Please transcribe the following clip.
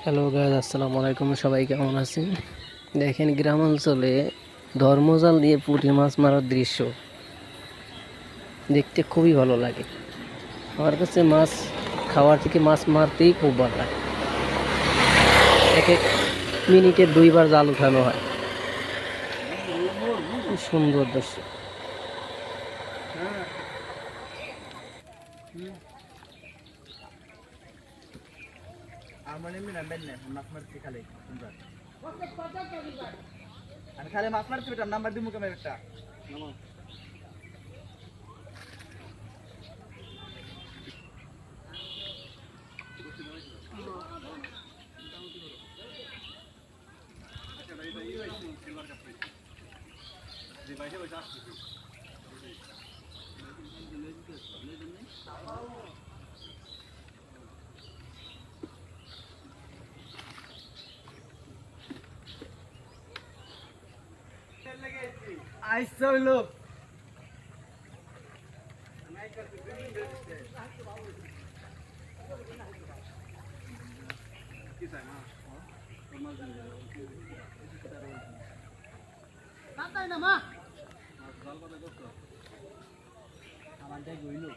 Hello guys, আসসালামু আলাইকুম। সবাই কেমন আছেন? দেখেন, গ্রাম অঞ্চলে ধর্মজাল দিয়ে পুঁটি মাছ মারার দৃশ্য দেখতে খুবই ভালো লাগে। আমার কাছে মাছ খাওয়ার থেকে মাছ মারতেই খুব ভালো লাগে। এক এক মিনিটে দুইবার জাল উঠানো হয়। কি সুন্দর দৃশ্য। আমার এমনি না বেন মাছ মারছি খালি আমি খালি মাছ মারছি বেটা নাম্বার দিমু কেমন একটা আইসা হইলো আমার যাই হইলো